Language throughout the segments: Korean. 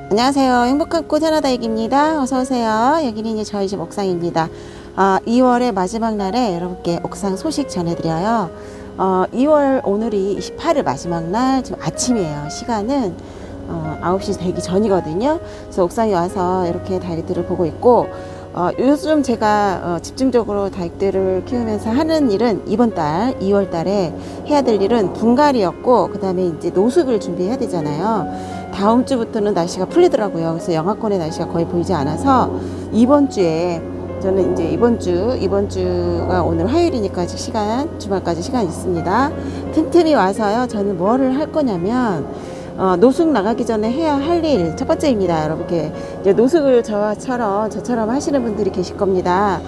안녕하세요. 행복한 꽃 하나다육입니다. 어서오세요. 여기는 이제 저희 집 옥상입니다. 2월의 마지막 날에 여러분께 옥상 소식 전해드려요. 2월 오늘이 28일 마지막 날 지금 아침이에요. 시간은 9시 되기 전이거든요. 그래서 옥상에 와서 이렇게 다육들을 보고 있고, 요즘 제가 집중적으로 다육들을 키우면서 하는 일은 이번 달 2월 달에 해야 될 일은 분갈이였고, 그 다음에 이제 노숙을 준비해야 되잖아요. 다음 주부터는 날씨가 풀리더라고요. 그래서 영하권의 날씨가 거의 보이지 않아서 이번 주에 저는 이제 이번 주가 오늘 화요일이니까 아직 주말까지 시간 있습니다. 틈틈이 와서요. 저는 뭐를 할 거냐면 노숙 나가기 전에 해야 할 일 첫 번째입니다. 여러분께 이제 노숙을 저처럼 하시는 분들이 계실 겁니다.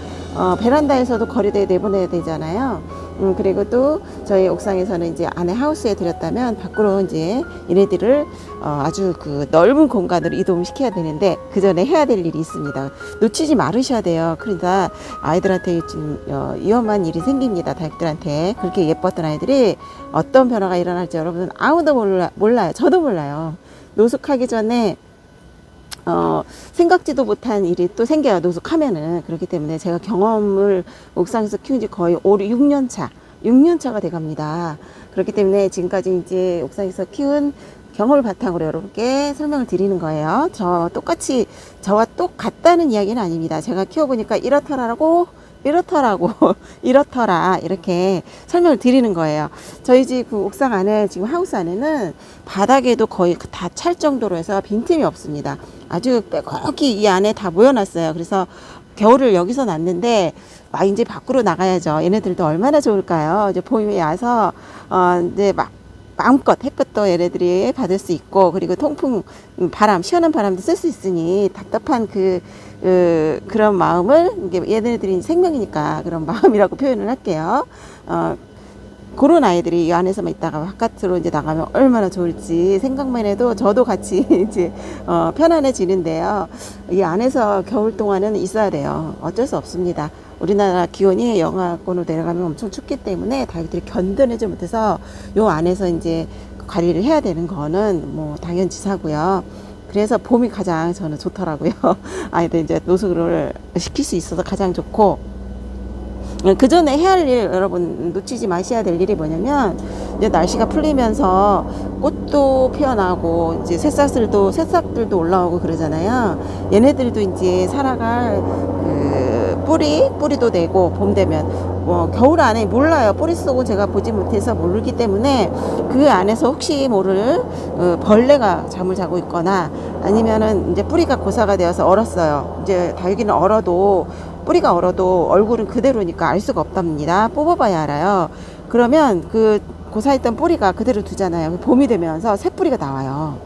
베란다에서도 거리대에 내보내야 되잖아요. 그리고 또 저희 옥상에서는 이제 안에 하우스에 들였다면 밖으로 이제 얘네들을 아주 그 넓은 공간으로 이동시켜야 되는데 그 전에 해야 될 일이 있습니다. 놓치지 말으셔야 돼요. 그러니까 아이들한테 좀 위험한 일이 생깁니다. 다육들한테. 그렇게 예뻤던 아이들이 어떤 변화가 일어날지 여러분은 아무도 몰라요. 저도 몰라요. 노숙하기 전에 생각지도 못한 일이 또 생겨요. 노숙하면은. 그렇기 때문에 제가 경험을 옥상에서 키운 지 거의 6년 차, 6년 차가 돼 갑니다. 그렇기 때문에 지금까지 이제 옥상에서 키운 경험을 바탕으로 여러분께 설명을 드리는 거예요. 저와 똑같다는 이야기는 아닙니다. 제가 키워보니까 이렇더라 이렇게 설명을 드리는 거예요. 저희 집 그 옥상 안에 지금 하우스 안에는 바닥에도 거의 다 찰 정도로 해서 빈틈이 없습니다. 아주 빼곡히 이 안에 다 모여놨어요. 그래서 겨울을 여기서 났는데 이제 밖으로 나가야죠. 얘네들도 얼마나 좋을까요? 이제 봄에 와서 이제 마음껏 햇볕도 얘네들이 받을 수 있고, 그리고 통풍 시원한 바람도 쓸 수 있으니 답답한 그런 마음을, 이게 얘네들이 생명이니까 그런 마음이라고 표현을 할게요. 그런 아이들이 이 안에서만 있다가 바깥으로 이제 나가면 얼마나 좋을지 생각만 해도 저도 같이 이제 편안해지는데요. 이 안에서 겨울 동안은 있어야 돼요. 어쩔 수 없습니다. 우리나라 기온이 영하권으로 내려가면 엄청 춥기 때문에 다육들이 견뎌내지 못해서 요 안에서 이제 관리를 해야 되는 거는 뭐 당연지사고요. 그래서 봄이 가장 저는 좋더라고요. 아이들 이제 노숙을 시킬 수 있어서 가장 좋고, 그 전에 해야 할 일, 여러분 놓치지 마셔야 될 일이 뭐냐면, 이제 날씨가 풀리면서 꽃도 피어나고 이제 새싹들도 올라오고 그러잖아요. 얘네들도 이제 살아갈 뿌리도 내고, 봄 되면 겨울 안에 몰라요. 뿌리 속은 제가 보지 못해서 모르기 때문에 그 안에서 혹시 모를 벌레가 잠을 자고 있거나, 아니면은 이제 뿌리가 고사가 되어서 얼었어요. 이제 다육이는 뿌리가 얼어도 얼굴은 그대로니까 알 수가 없답니다. 뽑아봐야 알아요. 그러면 그 고사했던 뿌리가 그대로 두잖아요. 봄이 되면서 새뿌리가 나와요.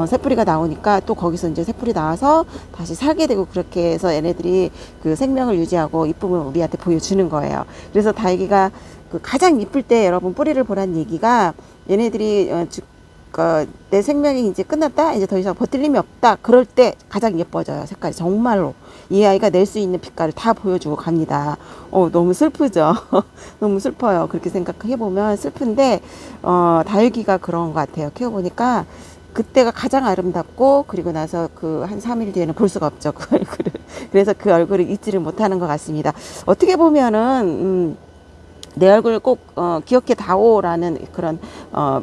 새뿌리가 나오니까 또 거기서 이제 새뿌리 나와서 다시 살게 되고, 그렇게 해서 얘네들이 그 생명을 유지하고 이쁨을 우리한테 보여주는 거예요. 그래서 다육이가 가장 이쁠 때 여러분 뿌리를 보란 얘기가, 얘네들이 내 생명이 이제 끝났다, 이제 더 이상 버틸 힘이 없다, 그럴 때 가장 예뻐져요. 색깔이 정말로 이 아이가 낼 수 있는 빛깔을 다 보여주고 갑니다. 너무 슬프죠. 너무 슬퍼요. 그렇게 생각해 보면 슬픈데 다육이가 그런 것 같아요. 키워보니까 그때가 가장 아름답고, 그리고 나서 그 한 3일 뒤에는 볼 수가 없죠, 그 얼굴을. 그래서 그 얼굴을 잊지를 못하는 것 같습니다. 어떻게 보면은 내 얼굴 꼭 기억해 다오라는 그런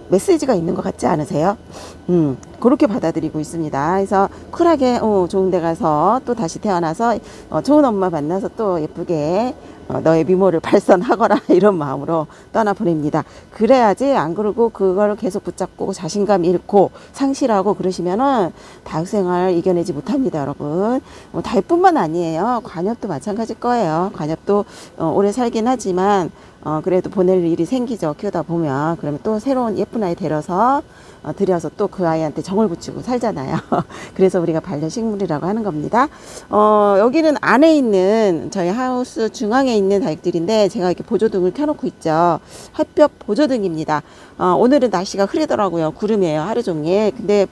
메시지가 있는 것 같지 않으세요? 그렇게 받아들이고 있습니다. 그래서 쿨하게 좋은 데 가서 또 다시 태어나서 좋은 엄마 만나서 또 예쁘게 너의 미모를 발산하거라, 이런 마음으로 떠나보냅니다. 그래야지, 안 그러고 그걸 계속 붙잡고 자신감 잃고 상실하고 그러시면은 다육생활 이겨내지 못합니다, 여러분. 다육뿐만 아니에요. 관엽도 마찬가지일 거예요. 관엽도 오래 살긴 하지만 그래도 보낼 일이 생기죠. 키우다 보면. 그러면 또 새로운 예쁜 아이 들여서 또 그 아이한테 정을 붙이고 살잖아요. 그래서 우리가 반려식물이라고 하는 겁니다. 여기는 안에 있는 저희 하우스 중앙에 있는 다육들인데, 제가 이렇게 보조등을 켜놓고 있죠. 햇볕 보조등입니다. 오늘은 날씨가 흐리더라고요. 구름이에요, 하루 종일. 근데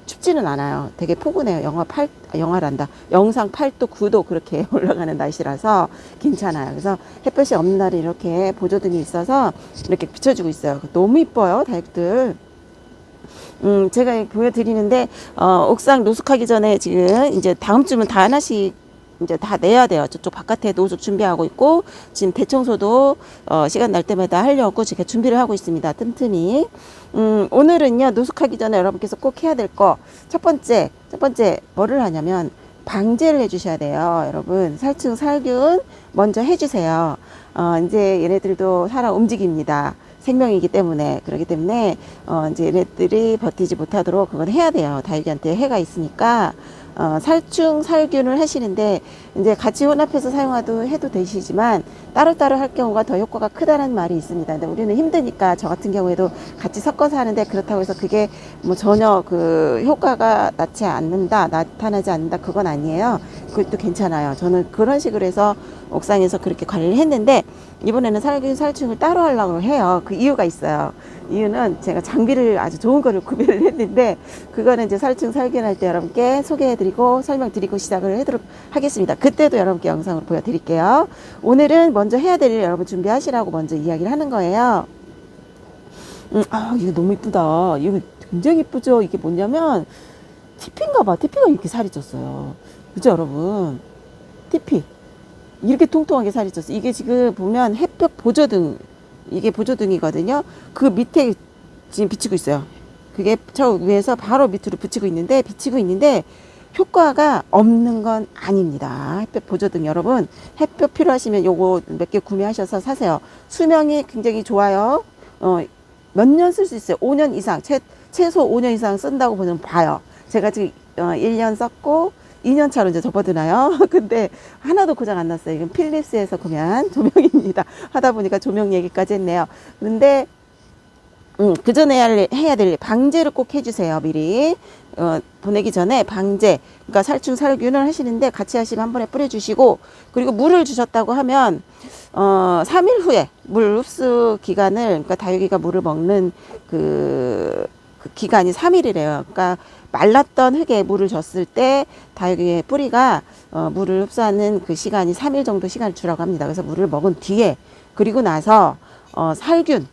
춥지는 않아요. 되게 포근해요. 영상 8도, 9도 그렇게 올라가는 날씨라서 괜찮아요. 그래서 햇볕이 없는 날은 이렇게 보조등이 있어서 이렇게 비춰주고 있어요. 너무 이뻐요, 다육들. 제가 보여드리는데, 옥상 노숙하기 전에 지금 이제 다음 주면 다 하나씩 이제 다 내야 돼요. 저쪽 바깥에 노숙 준비하고 있고, 지금 대청소도, 시간 날 때마다 하려고 제가 준비를 하고 있습니다. 틈틈이. 오늘은요, 노숙하기 전에 여러분께서 꼭 해야 될 거, 첫 번째, 뭐를 하냐면, 방제를 해주셔야 돼요. 여러분, 살충, 살균 먼저 해주세요. 이제 얘네들도 살아 움직입니다. 생명이기 때문에. 그렇기 때문에, 이제 얘네들이 버티지 못하도록 그건 해야 돼요. 다육이한테 해가 있으니까. 살충, 살균을 하시는데, 이제 같이 혼합해서 사용해도 해도 되시지만, 따로따로 할 경우가 더 효과가 크다는 말이 있습니다. 근데 우리는 힘드니까, 저 같은 경우에도 같이 섞어서 하는데, 그렇다고 해서 그게 뭐 전혀 그 효과가 나타나지 않는다, 그건 아니에요. 그것도 괜찮아요. 저는 그런 식으로 해서 옥상에서 그렇게 관리를 했는데, 이번에는 살균, 살충을 따로 하려고 해요. 그 이유가 있어요. 이유는 제가 장비를 아주 좋은 거를 구매를 했는데, 그거는 이제 살충, 살균할 때 여러분께 소개해드리고 설명드리고 시작을 하도록 하겠습니다. 그때도 여러분께 영상으로 보여드릴게요. 오늘은 먼저 해야 될 일 여러분 준비하시라고 먼저 이야기를 하는 거예요. 이거 너무 이쁘다. 이거 굉장히 이쁘죠? 이게 뭐냐면, 티피인가 봐. 티피가 이렇게 살이 쪘어요. 그죠, 여러분? 티피. 이렇게 통통하게 살이 쪘어요. 이게 지금 보면 햇볕 보조등, 이게 보조등이거든요. 그 밑에 지금 비치고 있어요. 그게 저 위에서 바로 밑으로 비치고 있는데 효과가 없는 건 아닙니다. 햇볕 보조등 여러분, 햇볕 필요하시면 요거 몇 개 구매하셔서 사세요. 수명이 굉장히 좋아요. 몇 년 쓸 수 있어요. 5년 이상, 최소 5년 이상 쓴다고 봐요. 제가 지금 1년 썼고 2년 차로 이제 접어드나요? 근데 하나도 고장 안 났어요. 이건 필립스에서 구매한 조명입니다. 하다 보니까 조명 얘기까지 했네요. 근데 그 전에 해야 될 방제를 꼭 해주세요. 미리 보내기 전에 방제, 그러니까 살충 살균을 하시는데 같이 하시면 한 번에 뿌려주시고, 그리고 물을 주셨다고 하면 3일 후에 물 흡수 기간을, 그러니까 다육이가 물을 먹는 그 기간이 3일이래요. 그러니까 말랐던 흙에 물을 줬을 때 다육이의 뿌리가 물을 흡수하는 그 시간이 3일 정도 시간을 주라고 합니다. 그래서 물을 먹은 뒤에, 그리고 나서 살균,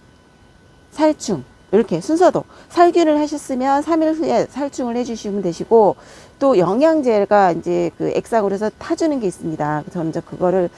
살충, 이렇게 순서도 살균을 하셨으면 3일 후에 살충을 해주시면 되시고, 또 영양제가 이제 그 액상으로 해서 타주는 게 있습니다. 저는 이제 그거를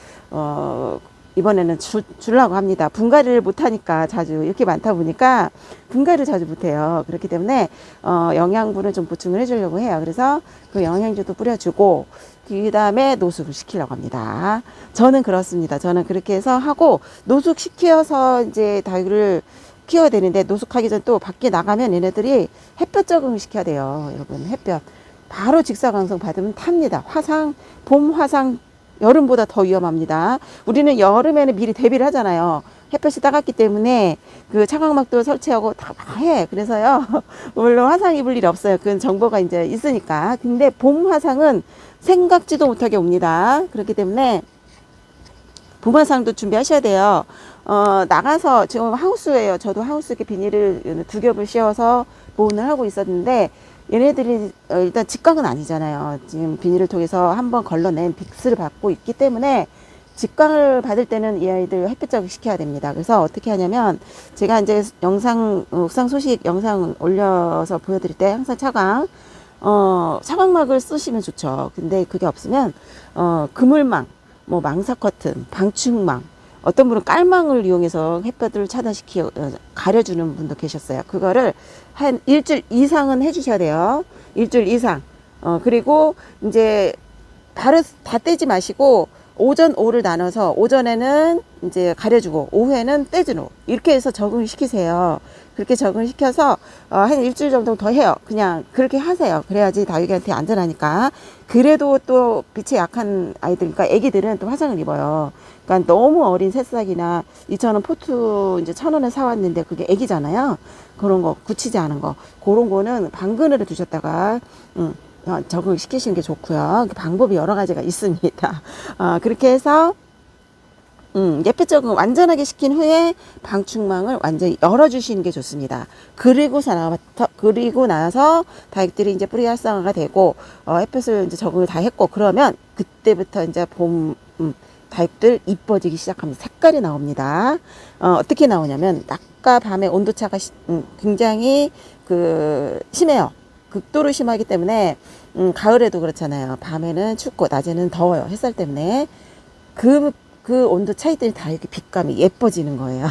이번에는 주려고 합니다. 분갈이를 못하니까, 자주 이렇게 많다 보니까 분갈이를 자주 못해요. 그렇기 때문에 영양분을 좀 보충을 해주려고 해요. 그래서 그 영양제도 뿌려주고, 그 다음에 노숙을 시키려고 합니다. 저는 그렇습니다. 저는 그렇게 해서 하고, 노숙시켜서 이제 다육이를 키워야 되는데, 노숙하기 전 또 밖에 나가면 얘네들이 햇볕 적응을 시켜야 돼요. 여러분, 햇볕 바로 직사광선 받으면 탑니다. 화상, 봄 화상, 여름보다 더 위험합니다. 우리는 여름에는 미리 대비를 하잖아요. 햇볕이 따갑기 때문에 그 차광막도 설치하고 다 해. 그래서요, 물론 화상 입을 일이 없어요. 그건 정보가 이제 있으니까. 근데 봄 화상은 생각지도 못하게 옵니다. 그렇기 때문에 봄 화상도 준비하셔야 돼요. 나가서 지금 하우스예요. 저도 하우스 이렇게 비닐을 2겹을 씌워서 보온을 하고 있었는데, 얘네들이 일단 직광은 아니잖아요. 지금 비닐을 통해서 한번 걸러낸 빅스를 받고 있기 때문에 직광을 받을 때는 이 아이들 햇볕 자극 시켜야 됩니다. 그래서 어떻게 하냐면, 제가 이제 옥상 소식 영상 올려서 보여드릴 때 항상 차광막을 쓰시면 좋죠. 근데 그게 없으면 그물망, 뭐 망사 커튼, 방충망, 어떤 분은 깔망을 이용해서 햇볕을 가려주는 분도 계셨어요. 그거를 한 일주일 이상은 해주셔야 돼요. 일주일 이상. 그리고 이제 바로 다 떼지 마시고, 오전, 오후를 나눠서 오전에는 이제 가려주고 오후에는 떼주고, 이렇게 해서 적응을 시키세요. 그렇게 적응을 시켜서 한 일주일 정도 더 해요. 그냥 그렇게 하세요. 그래야지 다육이한테 안전하니까. 그래도 또 빛에 약한 아이들, 그러니까 애기들은 또 화상을 입어요. 그러니까 너무 어린 새싹이나, 2,000원 포트 이제 1,000원에 사왔는데 그게 애기잖아요. 그런 거, 굳히지 않은 거, 그런 거는 방근으로 두셨다가 적응을 시키시는 게 좋고요. 방법이 여러 가지가 있습니다. 그렇게 해서 햇볕 적응 완전하게 시킨 후에 방충망을 완전히 열어주시는 게 좋습니다. 그리고 나서 다육들이 이제 뿌리 활성화가 되고 햇볕을 이제 적응을 다 했고, 그러면 그때부터 이제 봄 다육들 이뻐지기 시작합니다. 색깔이 나옵니다. 어떻게 나오냐면 낮과 밤의 온도차가 굉장히 심해요. 극도로 심하기 때문에 가을에도 그렇잖아요. 밤에는 춥고 낮에는 더워요. 햇살 때문에 그 온도 차이들이 다 이렇게 빛감이 예뻐지는 거예요.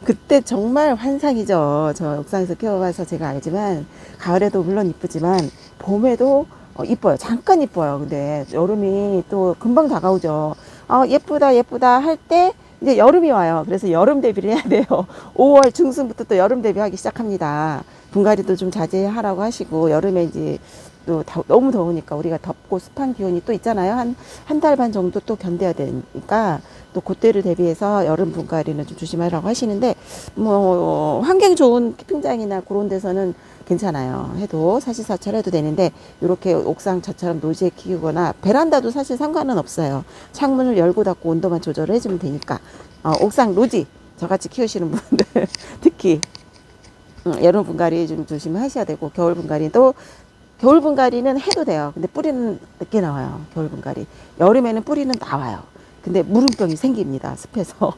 그때 정말 환상이죠. 저 옥상에서 키워봐서 제가 알지만 가을에도 물론 이쁘지만 봄에도 이뻐요. 잠깐 이뻐요. 근데 여름이 또 금방 다가오죠. 예쁘다 예쁘다 할 때 이제 여름이 와요. 그래서 여름 대비를 해야 돼요. 5월 중순부터 또 여름 대비하기 시작합니다. 분갈이도 좀 자제하라고 하시고, 여름에 이제 또 너무 더우니까 우리가 덥고 습한 기온이 또 있잖아요. 한 달 반 정도 또 견뎌야 되니까 또 그때를 대비해서 여름 분갈이는 좀 조심하라고 하시는데, 뭐 환경 좋은 캠핑장이나 그런 데서는 괜찮아요. 해도 사시사철 해도 되는데, 이렇게 옥상 저처럼 노지에 키우거나 베란다도 사실 상관은 없어요. 창문을 열고 닫고 온도만 조절을 해주면 되니까. 옥상 노지 저같이 키우시는 분들 특히 여름 분갈이 좀 조심하셔야 되고, 겨울 분갈이는 해도 돼요. 근데 뿌리는 늦게 나와요. 겨울 분갈이. 여름에는 뿌리는 나와요. 근데 무름병이 생깁니다. 습해서.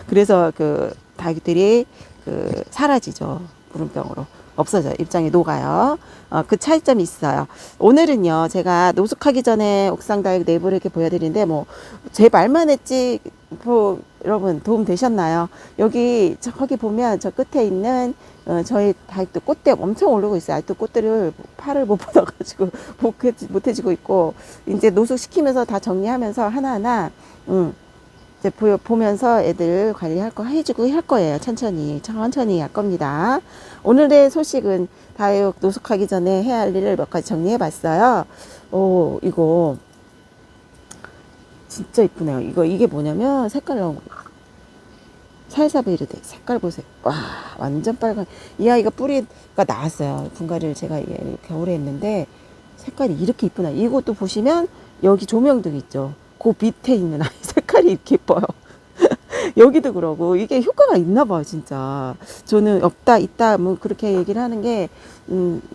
그래서 다육들이 사라지죠. 무름병으로. 없어져요. 입장이 녹아요. 그 차이점이 있어요. 오늘은요, 제가 노숙하기 전에 옥상 다육 내부를 이렇게 보여드리는데, 제 말만 했지, 여러분 도움 되셨나요? 저기 보면 저 끝에 있는 저희 다육도 꽃대 엄청 오르고 있어요. 아직도 꽃대를 팔을 못 받아가지고 못 해지고 있고, 이제 노숙시키면서 다 정리하면서 하나하나 이제 보면서 애들 관리할 거 해주고 할 거예요. 천천히 할 겁니다. 오늘의 소식은 다육 노숙하기 전에 해야 할 일을 몇 가지 정리해 봤어요. 이거 진짜 이쁘네요. 이게 뭐냐면 색깔 나온 거. 살사베이르데 색깔 보세요. 와, 완전 빨간. 이 아이가 뿌리가 나왔어요. 분갈이를 제가 겨울에 했는데 색깔이 이렇게 이쁘나. 이것도 보시면 여기 조명등 있죠. 그 밑에 있는 아이 색깔이 이렇게 예뻐요. 여기도 그러고. 이게 효과가 있나 봐요, 진짜. 저는 없다 있다 뭐 그렇게 얘기를 하는 게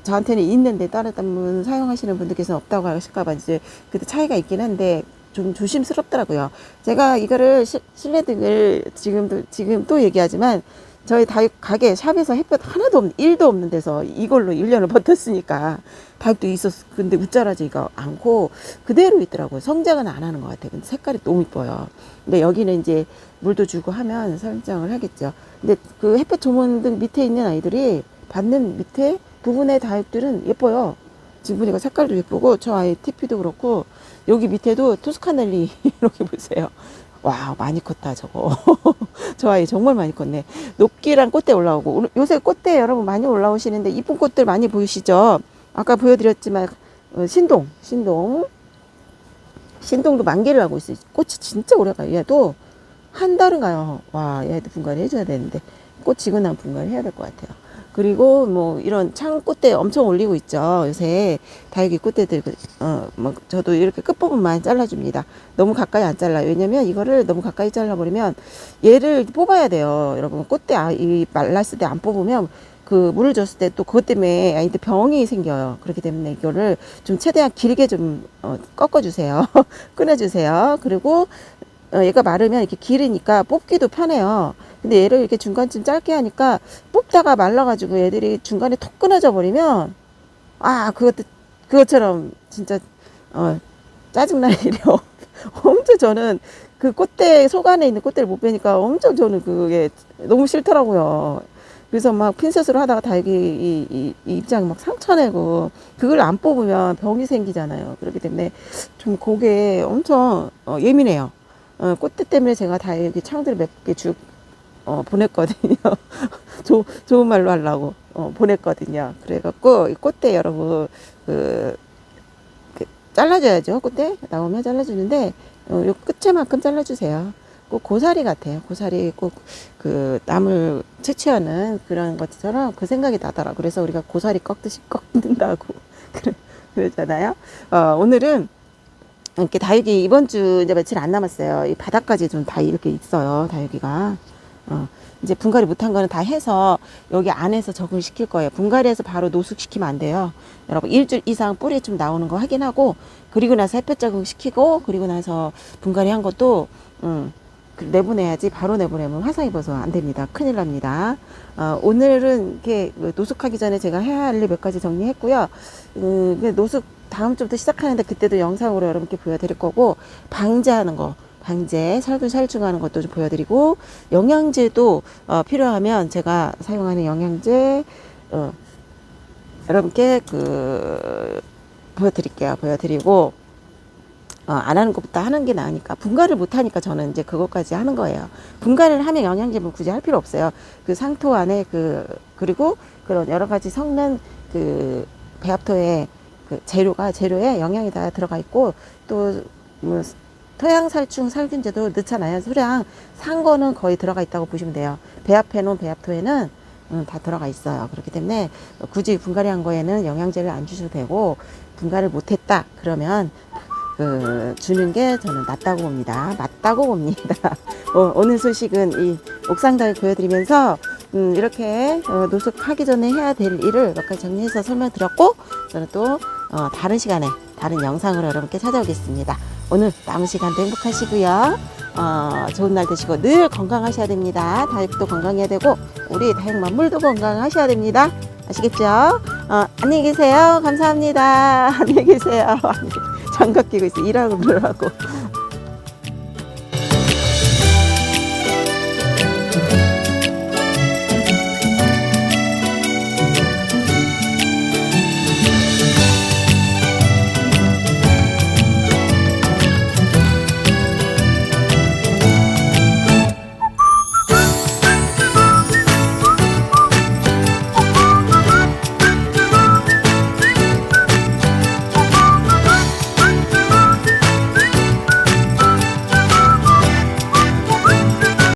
저한테는 있는데 다른 분 사용하시는 분들께서는 없다고 하실까 봐 이제 그때 차이가 있긴 한데 좀 조심스럽더라고요. 제가 이거를 실내등을 지금 또 얘기하지만, 저희 다육 가게 샵에서 햇볕 하나도 없는, 1도 없는 데서 이걸로 1년을 버텼으니까 다육도 근데 웃자라지가 않고 그대로 있더라고요. 성장은 안 하는 것 같아요. 근데 색깔이 너무 이뻐요. 근데 여기는 이제 물도 주고 하면 성장을 하겠죠. 근데 그 햇볕 조명등 밑에 있는 아이들이 받는 밑에 부분의 다육들은 예뻐요. 지금 보니까 색깔도 예쁘고, 저 아이 TP도 그렇고, 여기 밑에도 토스카넬리 이렇게 보세요. 와, 많이 컸다 저거. 저 아이 정말 많이 컸네. 녹기랑 꽃대 올라오고, 요새 꽃대 여러분 많이 올라오시는데 이쁜 꽃들 많이 보이시죠? 아까 보여드렸지만 신동도 만개를 하고 있어요. 꽃이 진짜 오래 가요. 얘도 한 달은 가요. 와, 얘도 분갈이 해줘야 되는데 꽃 지고 난 분갈이 해야 될 것 같아요. 그리고 뭐 이런 창 꽃대 엄청 올리고 있죠. 요새 다육이 꽃대들 저도 이렇게 끝부분 많이 잘라줍니다. 너무 가까이 안 잘라요. 왜냐면 이거를 너무 가까이 잘라버리면 얘를 뽑아야 돼요. 여러분, 꽃대 이 말랐을 때 안 뽑으면 물을 줬을 때 또 그것 때문에 아이들 병이 생겨요. 그렇기 때문에 이거를 좀 최대한 길게 좀 꺾어주세요. 끊어주세요. 그리고 얘가 마르면 이렇게 길으니까 뽑기도 편해요. 근데 얘를 이렇게 중간쯤 짧게 하니까 뽑다가 말라가지고 얘들이 중간에 톡 끊어져 버리면, 그것처럼 진짜 짜증나는 일이요. 엄청 저는 그 꽃대 속 안에 있는 꽃대를 못 빼니까 엄청 저는 그게 너무 싫더라고요. 그래서 막 핀셋으로 하다가 다육이 이 입장이 막 상처내고, 그걸 안 뽑으면 병이 생기잖아요. 그렇기 때문에 좀 그게 엄청 예민해요. 꽃대 때문에 제가 다육이 창들을 몇 개 보냈거든요. 좋은 말로 하려고 보냈거든요. 그래갖고 이 꽃대 여러분 잘라줘야죠. 꽃대 나오면 잘라주는데 요 끝에만큼 잘라주세요. 꼭 고사리 같아요. 고사리 꼭 나물 채취하는 그런 것처럼 그 생각이 나더라고. 그래서 우리가 고사리 꺾듯이 꺾는다고 그러잖아요. 오늘은 이렇게 다육이 이번 주 이제 며칠 안 남았어요. 이 바닥까지 좀 다 이렇게 있어요. 다육이가 이제 분갈이 못한 거는 다 해서 여기 안에서 적응시킬 거예요. 분갈이해서 바로 노숙시키면 안 돼요. 여러분 일주일 이상 뿌리 좀 나오는 거 확인하고, 그리고 나서 햇볕 적응시키고, 그리고 나서 분갈이 한 것도 내보내야지. 바로 내보내면 화상 입어서 안 됩니다. 큰일 납니다. 오늘은 이렇게 노숙하기 전에 제가 해야 할 일 몇 가지 정리했고요. 노숙 다음 주부터 시작하는데 그때도 영상으로 여러분께 보여드릴 거고, 방제하는 거, 방제, 살충하는 것도 좀 보여드리고, 영양제도 필요하면 제가 사용하는 영양제 여러분께 보여드릴게요. 보여드리고, 안 하는 것부터 하는 게 나으니까, 분갈이를 못 하니까 저는 이제 그것까지 하는 거예요. 분갈이를 하면 영양제는 굳이 할 필요 없어요. 그 상토 안에 그리고 그런 여러 가지 섞는 배합토의 재료에 영양이 다 들어가 있고, 또 토양살충 살균제도 넣잖아요. 소량 산 거는 거의 들어가 있다고 보시면 돼요. 배합해 놓은 배합토에는 다 들어가 있어요. 그렇기 때문에 굳이 분갈이 한 거에는 영양제를 안 주셔도 되고, 분갈이를 못했다 그러면 주는 게 저는 맞다고 봅니다. 맞다고 봅니다. 오늘 소식은 이 옥상닭을 보여드리면서 이렇게 노숙하기 전에 해야 될 일을 몇 가지 정리해서 설명드렸고, 저는 또 다른 시간에 다른 영상으로 여러분께 찾아오겠습니다. 오늘 남은 시간도 행복하시고요. 좋은 날 되시고 늘 건강하셔야 됩니다. 다육도 건강해야 되고 우리 다육 만물도 건강하셔야 됩니다. 아시겠죠? 안녕히 계세요. 감사합니다. 안녕히 계세요. 장갑 끼고 있어. 일하고 그러라고.